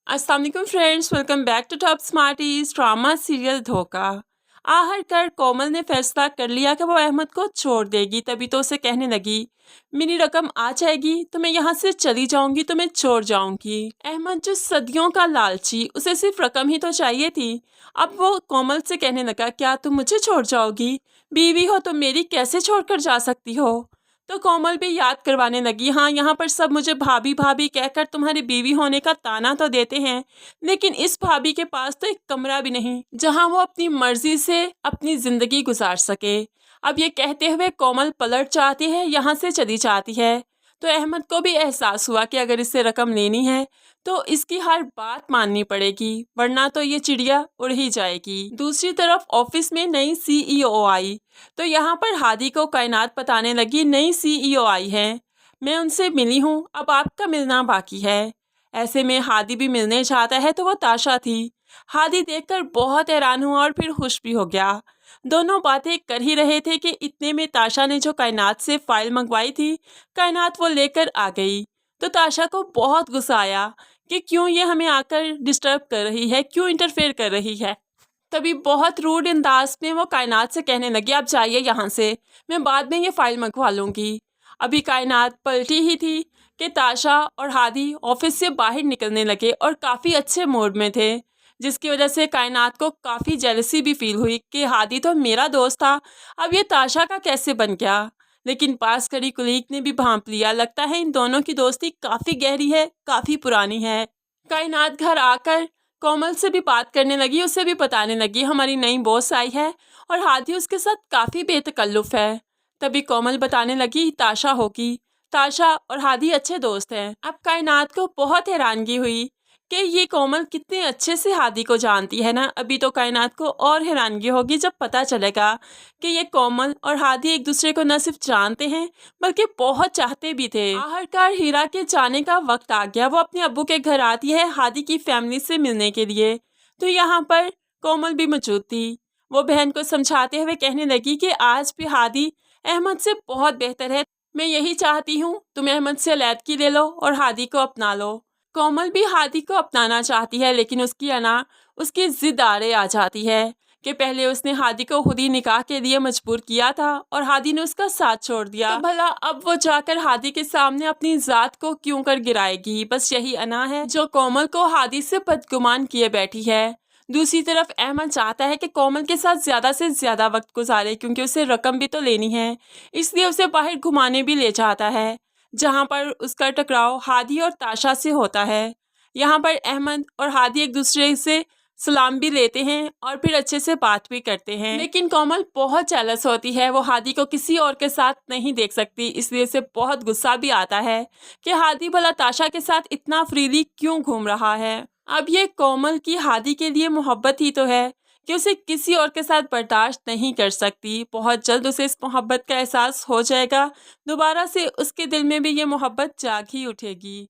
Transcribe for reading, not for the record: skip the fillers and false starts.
अस्सलाम वालेकुम friends, welcome back to Top Smarties. Drama serial Dhokha. आखिरकार कोमल ने फैसला कर लिया कि वो अहमद को छोड़ देगी। तभी तो उसे कहने लगी, मेरी रकम आ जाएगी तो मैं यहाँ से चली जाऊंगी, तो मैं छोड़ जाऊंगी। अहमद जो सदियों का लालची, उसे सिर्फ रकम ही तो चाहिए थी। अब वो कोमल से कहने लगा, क्या तुम मुझे छोड़ जाओगी? बीवी हो तो मेरी, कैसे छोड़कर जा सकती हो? तो कोमल भी याद करवाने लगी, हाँ यहाँ पर सब मुझे भाभी भाभी कहकर तुम्हारी बीवी होने का ताना तो देते हैं, लेकिन इस भाभी के पास तो एक कमरा भी नहीं जहाँ वो अपनी मर्जी से अपनी जिंदगी गुजार सके। अब ये कहते हुए कोमल पलट जाती है, यहाँ से चली जाती है। तो अहमद को भी एहसास हुआ कि अगर इससे रकम लेनी है तो इसकी हर बात माननी पड़ेगी, वरना तो ये चिड़िया उड़ ही जाएगी। दूसरी तरफ ऑफिस में नई सीईओ आई तो यहाँ पर हादी को कायनात बताने लगी, नई सीईओ आई है, मैं उनसे मिली हूँ, अब आपका मिलना बाकी है। ऐसे में हादी भी मिलने जाता है तो वो ताशा थी। हादी देखकर बहुत हैरान हुआ और फिर खुश भी हो गया। दोनों बातें कर ही रहे थे कि इतने में ताशा ने जो कायनात से फाइल मंगवाई थी, कायनात वो लेकर आ गई। तो ताशा को बहुत गुस्सा आया कि क्यों ये हमें आकर डिस्टर्ब कर रही है, क्यों इंटरफेयर कर रही है। तभी बहुत रूड अंदाज में वो कायनात से कहने लगी, आप जाइए यहाँ से, मैं बाद में ये फाइल मंगवा लूँगी। अभी कायनात पलटी ही थी कि ताशा और हादी ऑफिस से बाहर निकलने लगे और काफ़ी अच्छे मूड में थे, जिसकी वजह से कायनात को काफ़ी जेलसी भी फील हुई कि हादी तो मेरा दोस्त था, अब ये ताशा का कैसे बन गया। लेकिन पास खड़ी कुलीग ने भी भांप लिया, लगता है इन दोनों की दोस्ती काफ़ी गहरी है, काफ़ी पुरानी है। कायनात घर आकर कोमल से भी बात करने लगी, उसे भी बताने लगी हमारी नई बॉस आई है और हादी उसके साथ काफ़ी बेतकल्लुफ़ है। तभी कोमल बताने लगी, ताशा होगी, ताशा और हादी अच्छे दोस्त हैं। अब कायनात को बहुत हैरानगी हुई कि ये कोमल कितने अच्छे से हादी को जानती है ना। अभी तो कायनात को और हैरानगी होगी जब पता चलेगा कि ये कोमल और हादी एक दूसरे को न सिर्फ जानते हैं बल्कि बहुत चाहते भी थे। आखिरकार हीरा के जाने का वक्त आ गया। वो अपने अब्बू के घर आती है हादी की फैमिली से मिलने के लिए। तो यहाँ पर कोमल भी मौजूद थी। वो बहन को समझाते हुए कहने लगी कि आज भी हादी अहमद से बहुत बेहतर है, मैं यही चाहती हूँ तुम अहमद से अलैदगी ले लो और हादी को अपना लो। कोमल भी हादी को अपनाना चाहती है, लेकिन उसकी जिद आड़े आ जाती है कि पहले उसने हादी को खुद ही निकाह के लिए मजबूर किया था और हादी ने उसका साथ छोड़ दिया, तो भला अब वो जाकर हादी के सामने अपनी जात को क्यों कर गिराएगी। बस यही अना है जो कोमल को हादी से बदगुमान किए बैठी है। दूसरी तरफ अहमद चाहता है कि कोमल के साथ ज़्यादा से ज़्यादा वक्त गुजारे, क्योंकि उसे रकम भी तो लेनी है, इसलिए उसे बाहर घुमाने भी ले जाता है, जहाँ पर उसका टकराव हादी और ताशा से होता है। यहाँ पर अहमद और हादी एक दूसरे से सलाम भी लेते हैं और फिर अच्छे से बात भी करते हैं, लेकिन कोमल बहुत जेलस होती है, वो हादी को किसी और के साथ नहीं देख सकती, इसलिए उसे बहुत गुस्सा भी आता है कि हादी भला ताशा के साथ इतना फ्रीली क्यों घूम रहा है। अब ये कोमल की हादी के लिए मोहब्बत ही तो है कि उसे किसी और के साथ बर्दाश्त नहीं कर सकती। बहुत जल्द उसे इस मोहब्बत का एहसास हो जाएगा, दोबारा से उसके दिल में भी ये मोहब्बत जाग ही उठेगी।